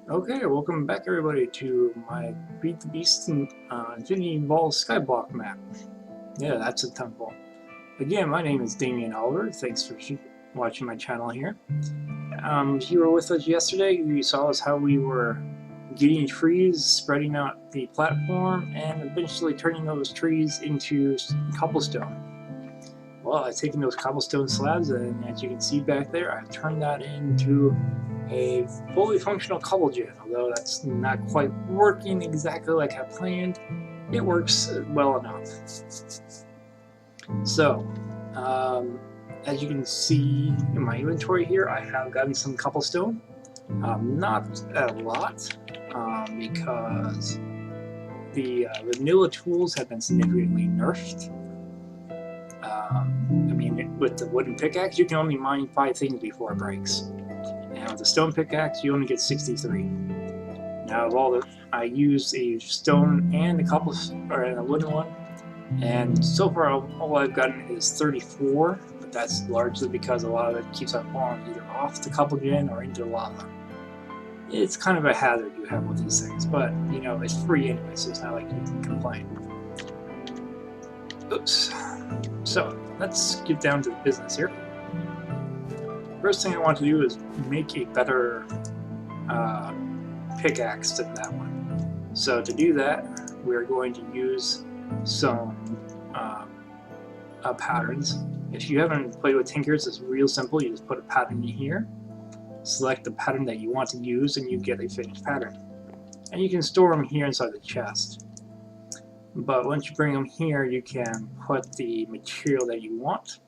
Okay, welcome back everybody to my Beat the Beast Infinity Evolved Skyblock map. Yeah, that's a temple. Again, my name is Damien Oliver. Thanks for watching my channel here. If you were with us yesterday, you saw us how we were getting trees, spreading out the platform, and eventually turning those trees into cobblestone. Well, I've taken those cobblestone slabs, and as you can see back there, I've turned that into a fully functional cobble gen. Although that's not quite working exactly like I planned, it works well enough. So, as you can see in my inventory here, I have gotten some cobblestone. Not a lot, because the vanilla tools have been significantly nerfed. I mean, with the wooden pickaxe, you can only mine 5 things before it breaks. And with the stone pickaxe, you only get 63. Now, of all the, I used a stone and a wooden one, and so far all I've gotten is 34, but that's largely because a lot of it keeps on falling either off the cobble gen or into lava. It's kind of a hazard you have with these things, but you know, it's free anyway, so it's not like you can complain. Oops. So, let's get down to the business here. First thing I want to do is make a better pickaxe than that one. So to do that, we're going to use some patterns. If you haven't played with Tinkers, it's real simple. You just put a pattern in here, select the pattern that you want to use, and you get a finished pattern. And you can store them here inside the chest. But once you bring them here, you can put the material that you want,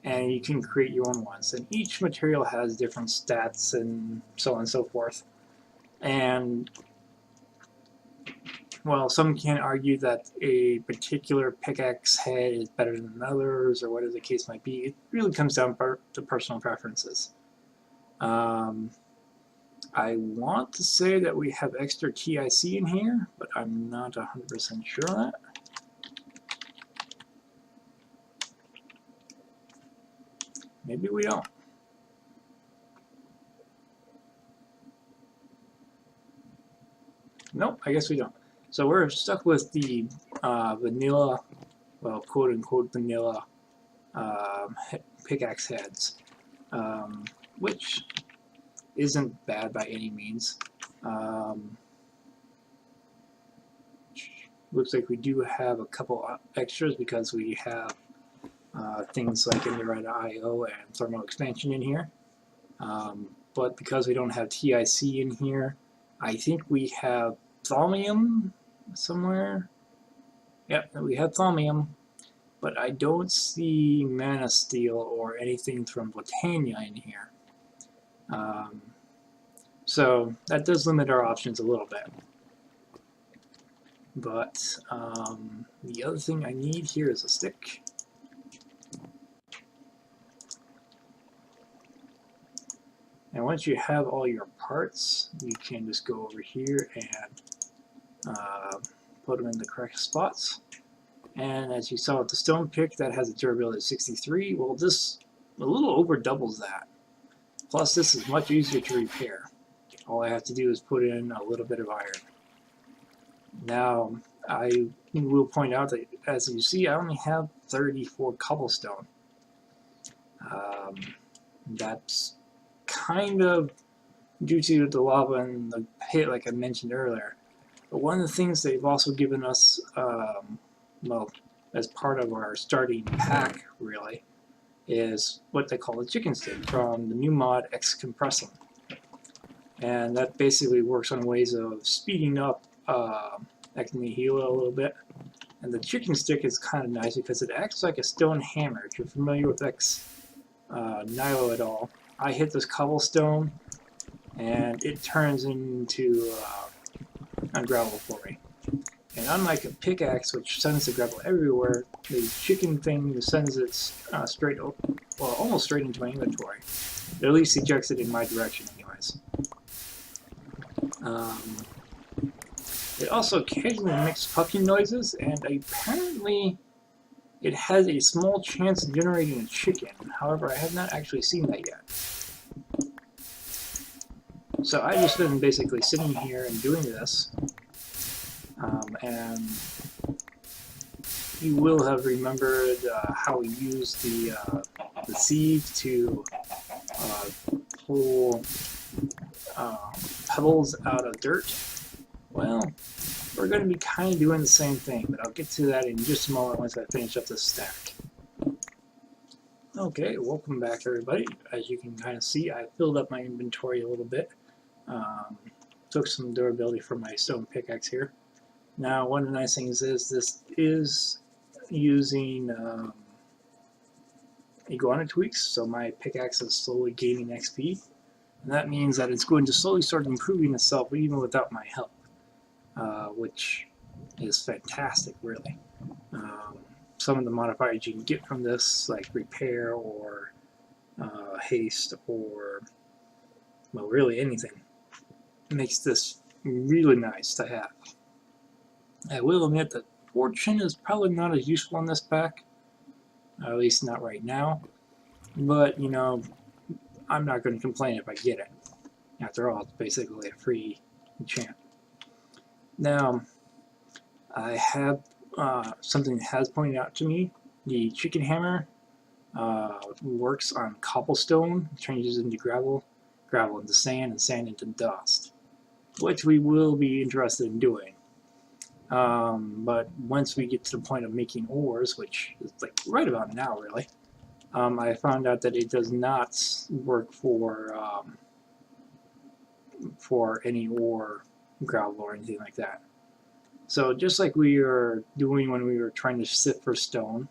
and you can create your own ones. And each material has different stats and so on and so forth. And, well, some can argue that a particular pickaxe head is better than others, or whatever the case might be. It really comes down to personal preferences. I want to say that we have extra TIC in here, but I'm not 100% sure on that. Maybe we don't. Nope, I guess we don't. So we're stuck with the vanilla, well, quote-unquote vanilla pickaxe heads, which isn't bad by any means. Looks like we do have a couple extras because we have things like Endurite IO and thermal expansion in here. But because we don't have TIC in here, I think we have thaumium somewhere. Yep, we have thaumium, but I don't see mana steel or anything from Botania in here. So that does limit our options a little bit. But the other thing I need here is a stick. And once you have all your parts, you can just go over here and put them in the correct spots. And as you saw with the stone pick, that has a durability of 63. Well, this a little over doubles that. Plus, this is much easier to repair. All I have to do is put in a little bit of iron. Now, I will point out that, as you see, I only have 34 cobblestone. That's kind of due to the lava and the pit, like I mentioned earlier. But one of the things they've also given us, well, as part of our starting pack, really, is what they call a chicken stick from the new mod X Compressum. And that basically works on ways of speeding up X Nihilo a little bit. And the chicken stick is kind of nice because it acts like a stone hammer. If you're familiar with X Nihilo at all, I hit this cobblestone and it turns into gravel for me. And unlike a pickaxe, which sends the gravel everywhere, the chicken thing sends it straight, well, almost straight into my inventory. It at least ejects it in my direction anyways. It also occasionally makes puffing noises, and apparently it has a small chance of generating a chicken. However, I have not actually seen that yet. So I've just been basically sitting here and doing this, and you will have remembered how we used the sieve to pull pebbles out of dirt. Well, we're going to be kind of doing the same thing, but I'll get to that in just a moment once I finish up this stack. Okay, welcome back everybody. As you can kind of see, I filled up my inventory a little bit. Took some durability from my stone pickaxe here. Now, one of the nice things is this is using iguana tweaks, so my pickaxe is slowly gaining XP. And that means that it's going to slowly start improving itself even without my help, which is fantastic, really. Some of the modifiers you can get from this, like repair or haste or, well, really anything, makes this really nice to have. I will admit that fortune is probably not as useful in this pack, at least not right now, but, you know, I'm not going to complain if I get it. After all, it's basically a free enchant. Now, I have something that has pointed out to me. The chicken hammer works on cobblestone, changes into gravel, gravel into sand, and sand into dust, which we will be interested in doing. But once we get to the point of making ores, which is like right about now, really, I found out that it does not work for any ore, gravel, or anything like that. So just like we were doing when we were trying to sift for stone,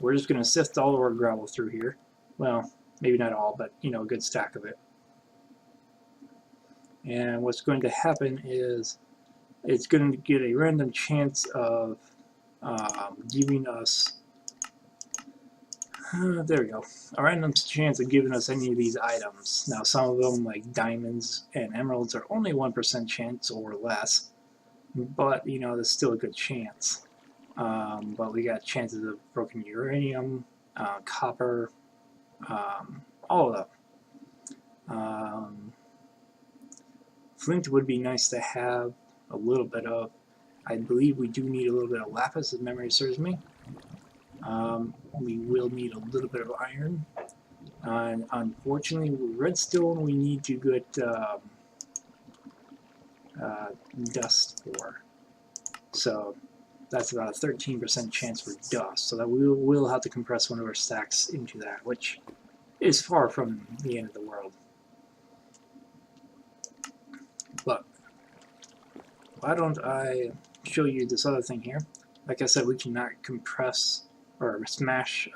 we're just going to sift all of our gravel through here. Well, maybe not all, but you know, a good stack of it. And what's going to happen is it's going to get a random chance of giving us, there we go, a random chance of giving us any of these items. Now some of them, like diamonds and emeralds, are only 1% chance or less, but you know, there's still a good chance. But we got chances of broken uranium, copper, all of them. Flint would be nice to have a little bit of. I believe we do need a little bit of lapis, if memory serves me. We will need a little bit of iron. Unfortunately, with redstone, we need to get dust for. So that's about a 13% chance for dust. So that we will have to compress one of our stacks into that, which is far from the end of the world. But why don't I show you this other thing here? Like I said, we cannot compress or smash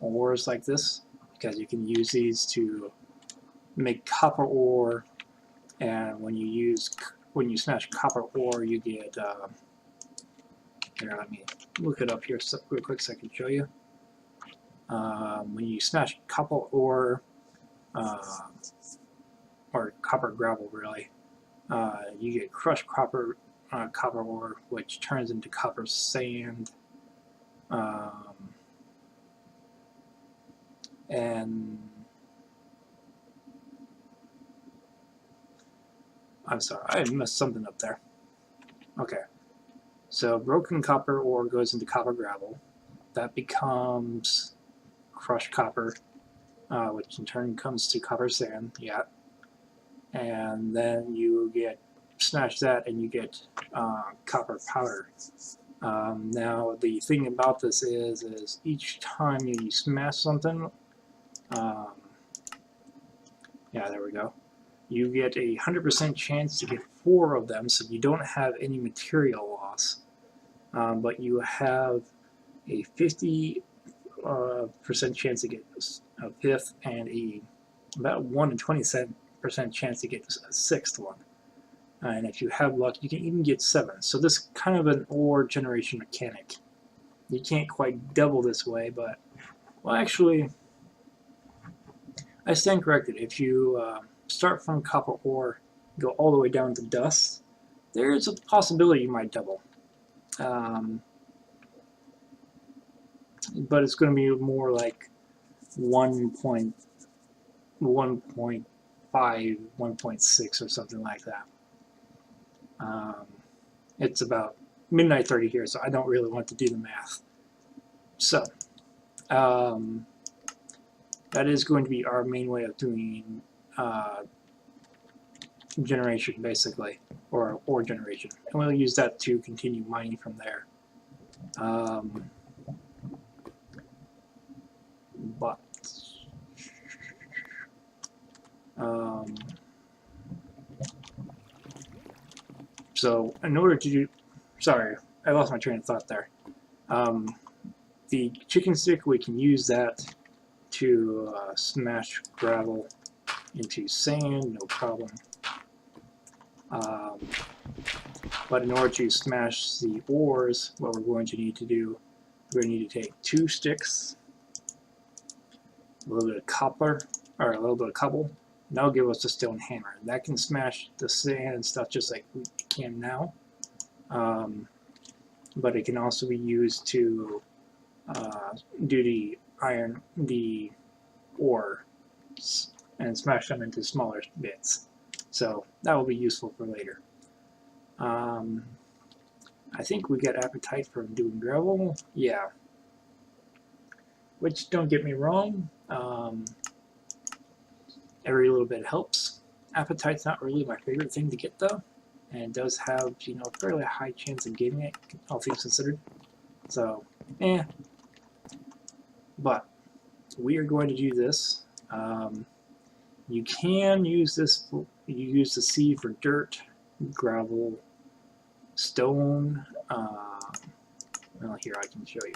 ores like this, because you can use these to make copper ore, and when you smash copper ore, you get here, let me look it up here real quick so I can show you. When you smash copper ore, or copper gravel, really, you get crushed copper ore, which turns into copper sand, and I'm sorry, I messed something up there. Okay, so broken copper ore goes into copper gravel. That becomes crushed copper, which in turn comes to copper sand. Yeah, and then you get smash that, and you get copper powder. Now the thing about this is each time you smash something, yeah, there we go, you get a 100% chance to get 4 of them, so you don't have any material loss, but you have a 50% chance to get a 5th, and about 1 in 20% chance to get a 6th one. And if you have luck, you can even get 7. So this is kind of an ore generation mechanic. You can't quite double this way, but, well, actually, I stand corrected. If you start from copper ore, go all the way down to dust, there's a possibility you might double. But it's going to be more like 1.1 1.6 or something like that. It's about midnight 30 here, so I don't really want to do the math. So that is going to be our main way of doing generation, basically, or ore generation, and we'll use that to continue mining from there. So in order to do, sorry, I lost my train of thought there. The chicken stick, we can use that to smash gravel into sand, no problem. But in order to smash the ores, what we're going to need to do, we're going to need to take 2 sticks, a little bit of copper, or a little bit of cobble, and that'll give us a stone hammer. That can smash the sand and stuff just like we can now. But it can also be used to do the ore, and smash them into smaller bits. So that will be useful for later. I think we get appetite from doing gravel. Yeah. Which, don't get me wrong, every little bit helps. Appetite's not really my favorite thing to get though, and it does have, you know, a fairly high chance of getting it, all things considered. So, but we are going to do this. You can use this. You use the seed for dirt, gravel, stone. Well, here I can show you.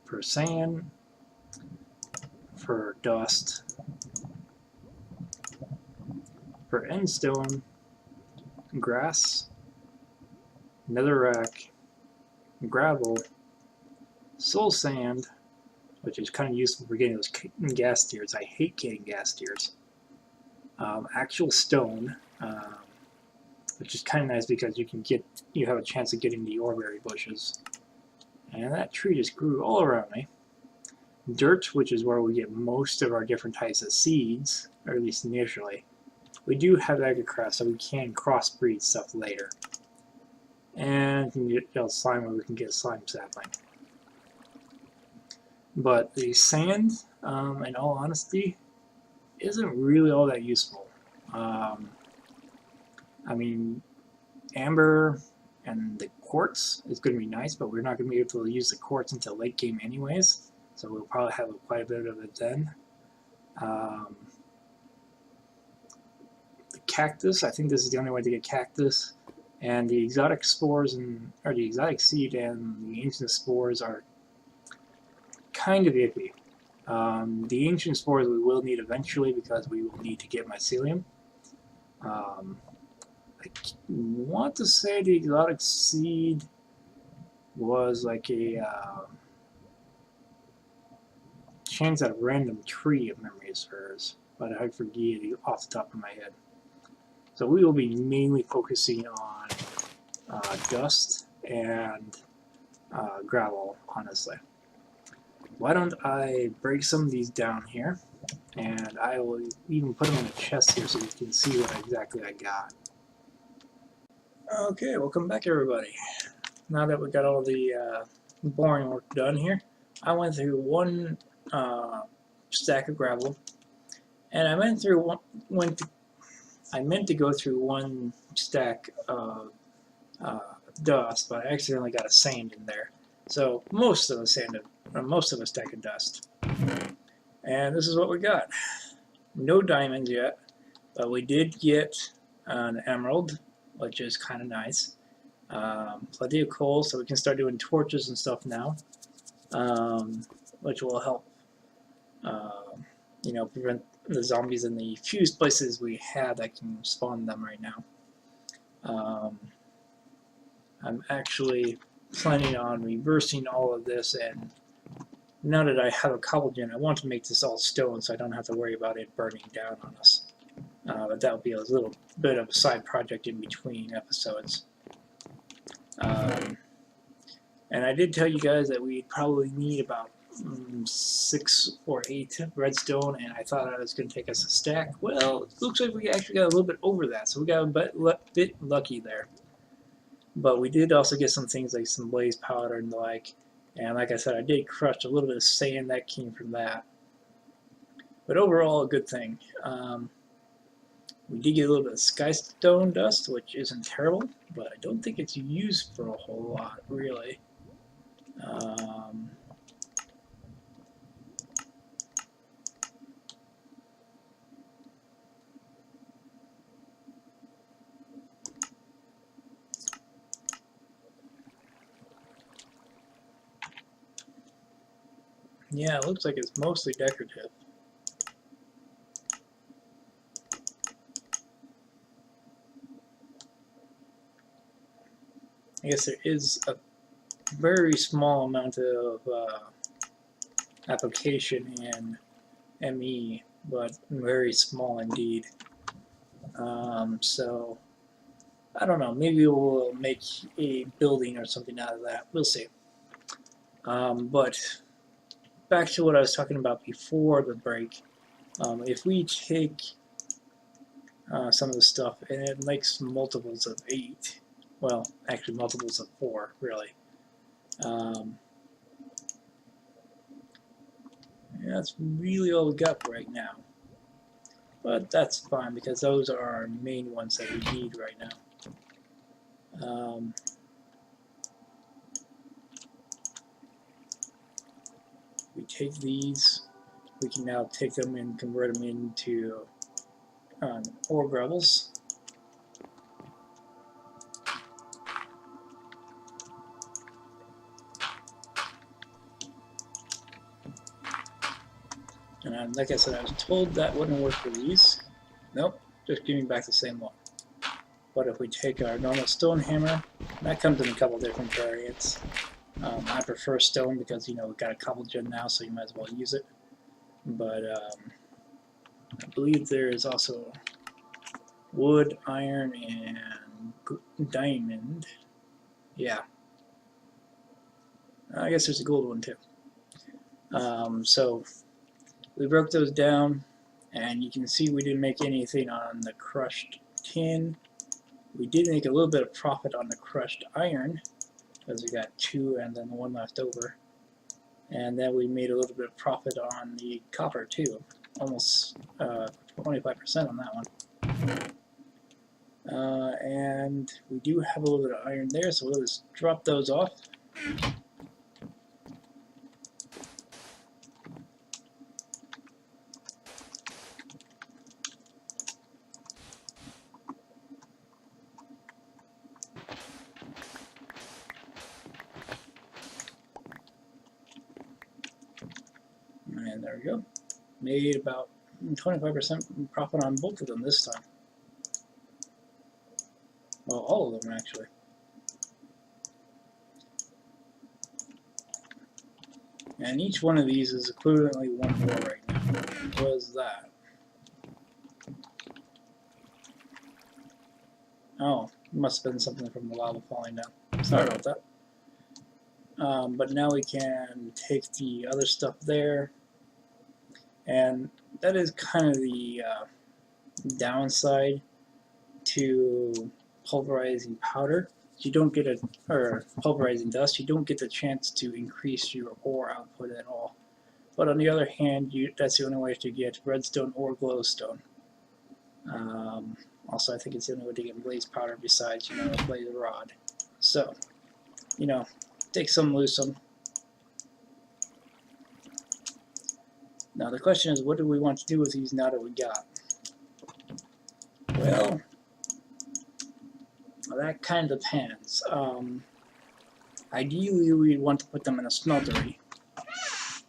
For sand, for dust, for endstone, grass, netherrack, gravel, soul sand, which is kind of useful for getting those gas tiers. I hate getting gas tiers. Actual stone, which is kind of nice because you have a chance of getting the oreberry bushes. And that tree just grew all around me. Dirt, which is where we get most of our different types of seeds, or at least initially. We do have agricraft, so we can crossbreed stuff later. And we can get slime, where we can get slime sapling. But the sand, in all honesty, isn't really all that useful. I mean, amber and the quartz is going to be nice, but we're not going to be able to use the quartz until late game anyways, so we'll probably have quite a bit of it then. The cactus, I think this is the only way to get cactus, and the exotic spores, or the exotic seed and the ancient spores are kind of iffy. The ancient spores we will need eventually because we will need to get mycelium. I want to say the exotic seed was like a chance at a random tree, if memory serves, but I forget it off the top of my head. So we will be mainly focusing on dust and gravel, honestly. Why don't I break some of these down here, and I will even put them in a chest here so you can see what exactly I got. Okay, welcome back everybody. Now that we got all the boring work done here, I went through one stack of gravel, and I meant to go through one stack of dust, but I accidentally got a sand in there. So most of a stack of dust. And this is what we got. No diamonds yet, but we did get an emerald, which is kind of nice. Plenty of coal, so we can start doing torches and stuff now, which will help, you know, prevent the zombies in the fused places we have that can spawn them right now. I'm actually planning on reversing all of this, and now that I have a cobble gen, I want to make this all stone so I don't have to worry about it burning down on us. But that would be a little bit of a side project in between episodes. And I did tell you guys that we'd probably need about 6 or 8 redstone, and I thought I was going to take us a stack. Well, it looks like we actually got a little bit over that, so we got a bit lucky there. But we did also get some things like some blaze powder and the like. And like I said, I did crush a little bit of sand that came from that. But overall, a good thing. We did get a little bit of skystone dust, which isn't terrible, but I don't think it's used for a whole lot, really. Yeah, it looks like it's mostly decorative. I guess there is a very small amount of application in ME, but very small indeed. So, I don't know, maybe we'll make a building or something out of that. We'll see. But back to what I was talking about before the break. If we take some of the stuff and it makes multiples of 8, well, actually multiples of 4, really. That's really all we got right now. But that's fine because those are our main ones that we need right now. We take these, we can now take them and convert them into ore gravels. And like I said, I was told that wouldn't work for these. Nope, just give me back the same one. But if we take our normal stone hammer, that comes in a couple different variants. I prefer stone because, you know, we've got a cobble gen now, so you might as well use it. But I believe there is also wood, iron, and diamond. Yeah. I guess there's a gold one too. So we broke those down, and you can see we didn't make anything on the crushed tin. We did make a little bit of profit on the crushed iron, because we got 2 and then 1 left over. And then we made a little bit of profit on the copper too, almost 25% on that one. And we do have a little bit of iron there, so we'll just drop those off. And there we go. Made about 25% profit on both of them this time. Well, all of them actually. And each one of these is equivalently 1 more right now. What is that? Oh, it must have been something from the lava falling down. Sorry about that. But now we can take the other stuff there, and that is kind of the downside to pulverizing powder. You don't get or pulverizing dust, you don't get the chance to increase your ore output at all. But on the other hand, that's the only way to get redstone or glowstone. Also, I think it's the only way to get blaze powder besides, you know, blaze rod. So, you know, take some, lose some. Now the question is, what do we want to do with these now that we got? Well, that kind of depends. Ideally, we'd want to put them in a smeltery,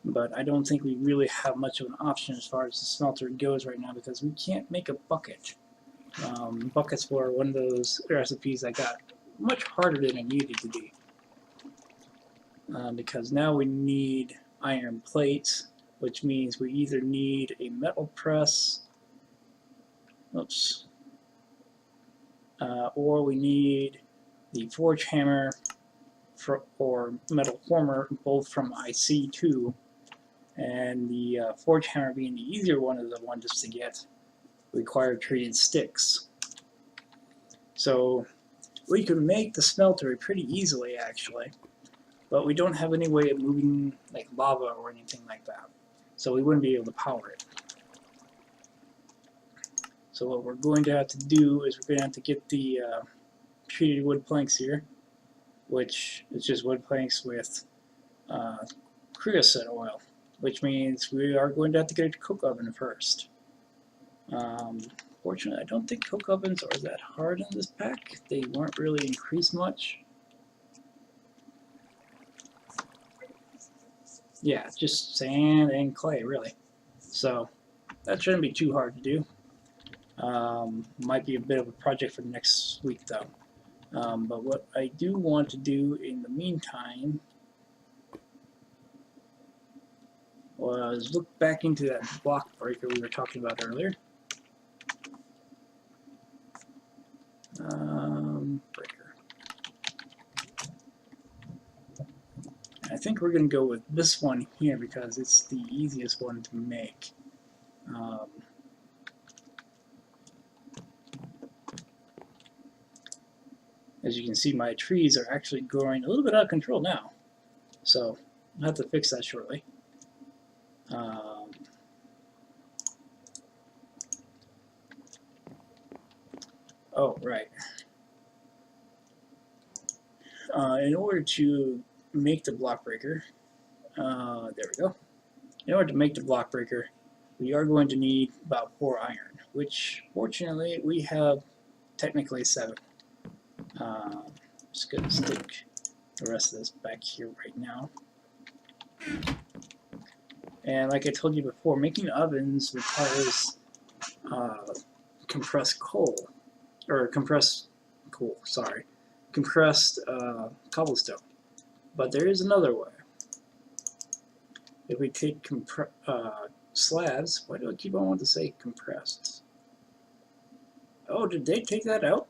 but I don't think we really have much of an option as far as the smelter goes right now because we can't make a bucket. Buckets were one of those recipes that got much harder than it needed to be. Because now we need iron plates, which means we either need a metal press, or we need the forge hammer or metal former, both from IC2, and the forge hammer being the easier one of the ones just to get required treated sticks. So we can make the smelter pretty easily actually, but we don't have any way of moving like lava or anything like that, so we wouldn't be able to power it. So what we're going to have to do is we're going to have to get the treated wood planks here, which is just wood planks with creosote oil, which means we are going to have to get a coke oven first. Fortunately, I don't think coke ovens are that hard in this pack. They weren't really increased much. Yeah, just sand and clay, really. So that shouldn't be too hard to do. Might be a bit of a project for next week, though. But what I do want to do in the meantime was look back into that block breaker we were talking about earlier. Breaker. I think we're going to go with this one here because it's the easiest one to make. As you can see, my trees are actually growing a little bit out of control now, so I'll have to fix that shortly. Oh, right. In order to make the block breaker, there we go. In order to make the block breaker, we are going to need about 4 iron, which fortunately we have technically 7. Just going to stick the rest of this back here right now. And like I told you before, making ovens requires compressed coal, or compressed coal, sorry, compressed cobblestone. But there is another way. If we take slabs, why do I keep on wanting to say compressed? Oh, did they take that out?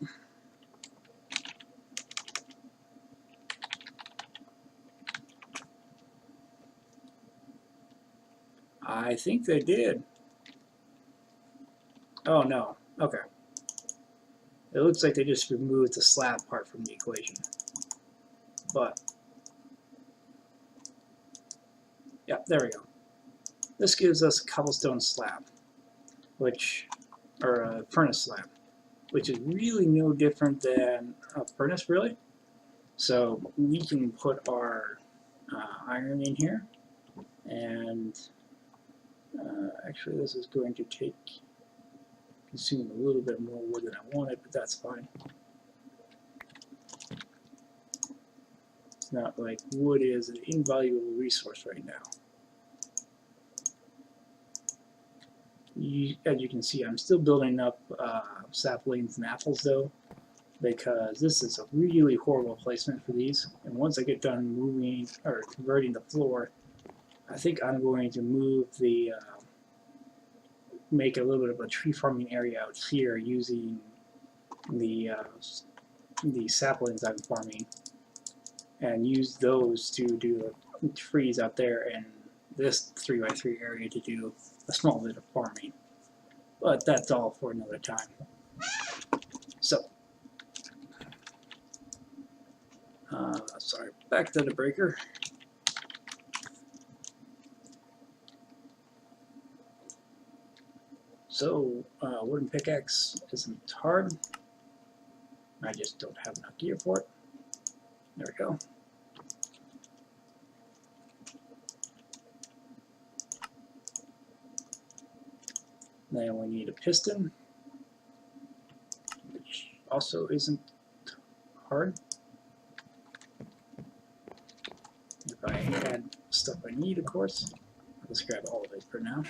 I think they did. Oh no, okay. It looks like they just removed the slab part from the equation. But, yeah, there we go. This gives us a cobblestone slab, or a furnace slab, which is really no different than a furnace, really. So we can put our iron in here, and actually this is going to consume a little bit more wood than I wanted, but that's fine. It's not like wood is an invaluable resource right now. As you can see, I'm still building up saplings and apples though, because this is a really horrible placement for these. And once I get done moving or converting the floor, I think I'm going to move the make a little bit of a tree farming area out here using the saplings I'm farming, and use those to do trees out there, and this 3x3 area to do a small bit of farming. But that's all for another time. So, sorry, back to the breaker. So, wooden pickaxe isn't hard. I just don't have enough gear for it. There we go. Then we need a piston, which also isn't hard. If I add stuff I need, of course. Let's grab all of it for now.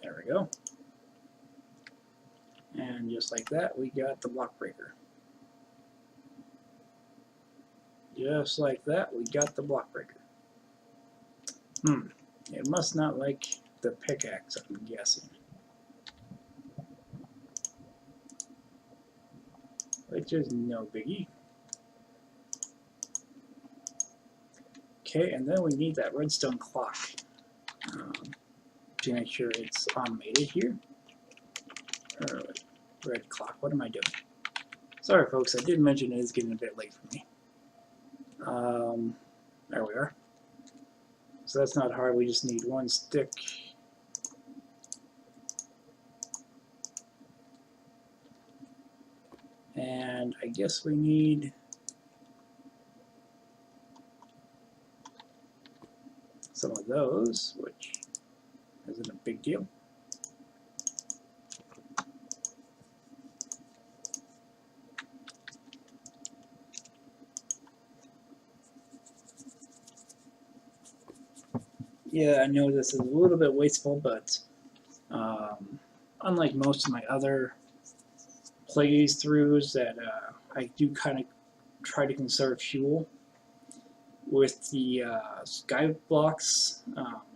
There we go. And just like that, we got the block breaker. Just like that, we got the block breaker. It must not like the pickaxe, I'm guessing. which is no biggie. Okay, and then we need that redstone clock to make sure it's automated here. Red clock, what am I doing? Sorry folks, I did mention it is getting a bit late for me. There we are. So that's not hard, we just need one stick. And I guess we need some of those, which isn't a big deal. Yeah, I know this is a little bit wasteful, but unlike most of my other playthroughs that I do kind of try to conserve fuel, with the Skyblocks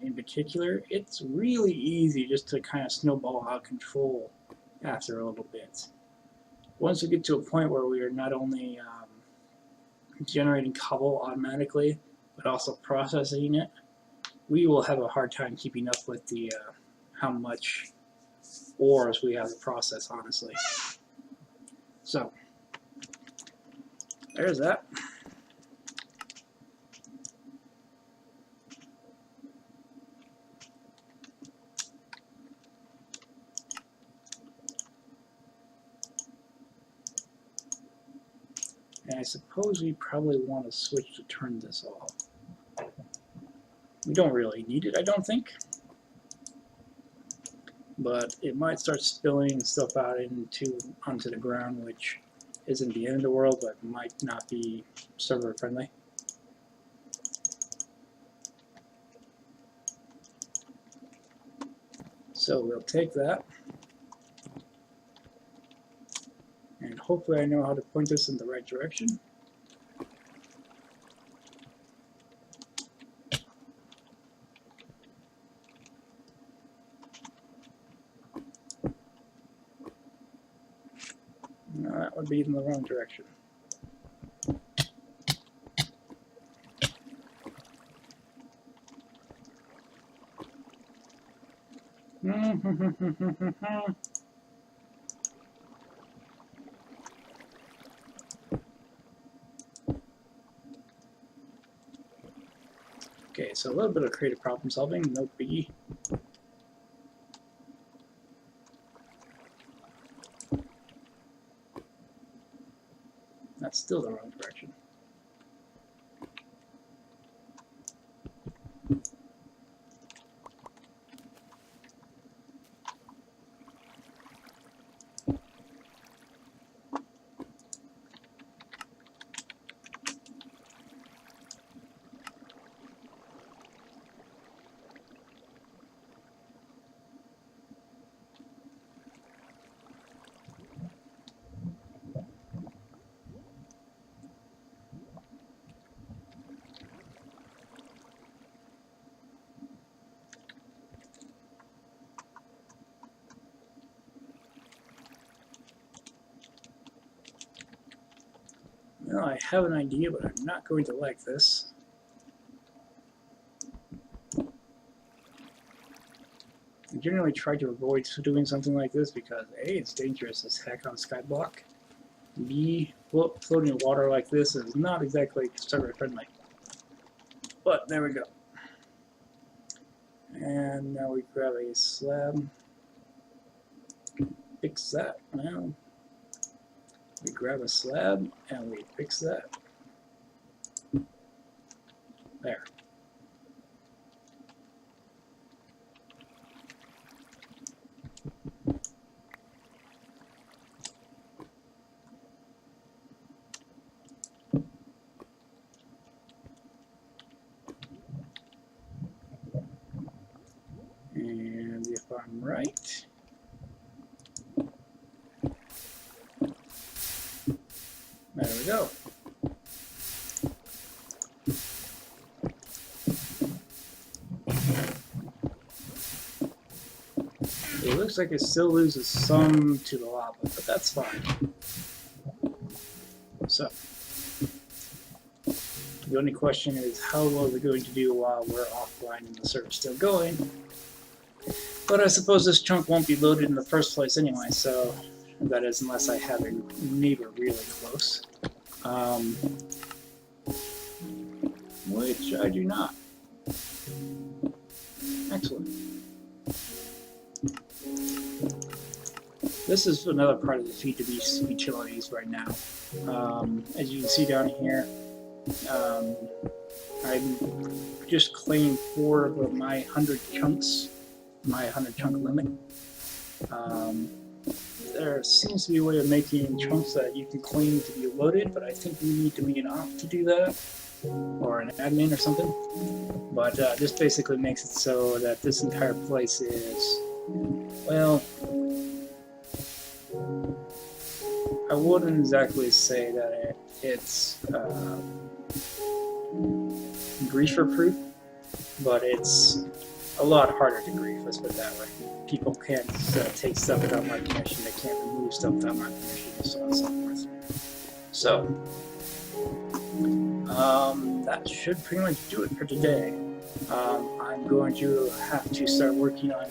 in particular, it's really easy just to kind of snowball out of control after a little bit. Once we get to a point where we are not only generating cobble automatically, but also processing it, we will have a hard time keeping up with the how much ores we have to process, honestly. So, there's that. And I suppose we probably want to switch to turn this off. We don't really need it, I don't think. But it might start spilling stuff out onto the ground, which isn't the end of the world, but might not be server friendly. So we'll take that. And hopefully I know how to point this in the right direction. No, that would be in the wrong direction. Okay, so a little bit of creative problem solving, no biggie. That's still the wrong direction. Well, I have an idea, but I'm not going to like this. I generally try to avoid doing something like this because A, it's dangerous as heck on Skyblock. B, floating in water like this is not exactly server friendly. But there we go. And now we grab a slab. Fix that. Well, we grab a slab and we fix that. There. And if I'm right, there we go. It looks like it still loses some to the lava, but that's fine. So the only question is how well is it going to do while we're offline and the server's still going. But I suppose this chunk won't be loaded in the first place anyway, so that is unless I have a neighbor really close. Which I do not. Excellent. This is another part of the FTB utilities right now. As you can see down here, I just claimed 4 of my 100 chunks, my 100 chunk limit. There seems to be a way of making chunks that you can claim to be loaded, but I think you need to be an op to do that, or an admin or something. But this basically makes it so that this entire place is, well, I wouldn't exactly say that it's griefer proof, but it's a lot harder to grief, let's put it that way. People can't take stuff without my permission, they can't remove stuff without my permission, and so on and so forth. So, that should pretty much do it for today. I'm going to have to start working on,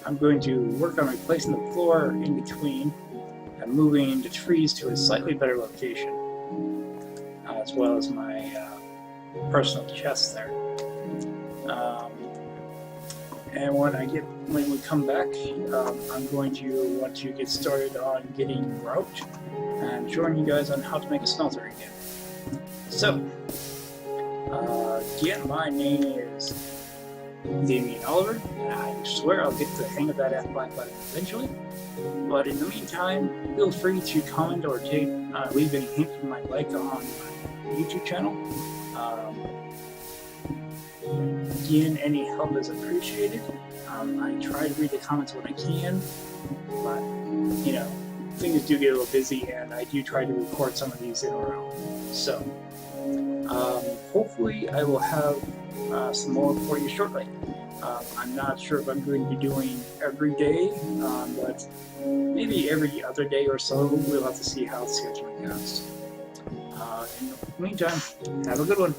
I'm going to work on replacing the floor in between and moving the trees to a slightly better location, as well as my personal chest there. And when we come back, I'm going to want to get started on getting grout and showing you guys on how to make a smelter again. So, again, my name is Damien Oliver, and I swear I'll get the hang of that F5 button eventually. But in the meantime, feel free to comment or leave any hint you might like on my YouTube channel. Again, any help is appreciated. I try to read the comments when I can, but you know, things do get a little busy, and I do try to record some of these in a row. So, hopefully, I will have some more for you shortly. I'm not sure if I'm going to be doing every day, but maybe every other day or so. We'll have to see how the scheduling goes. In the meantime, have a good one.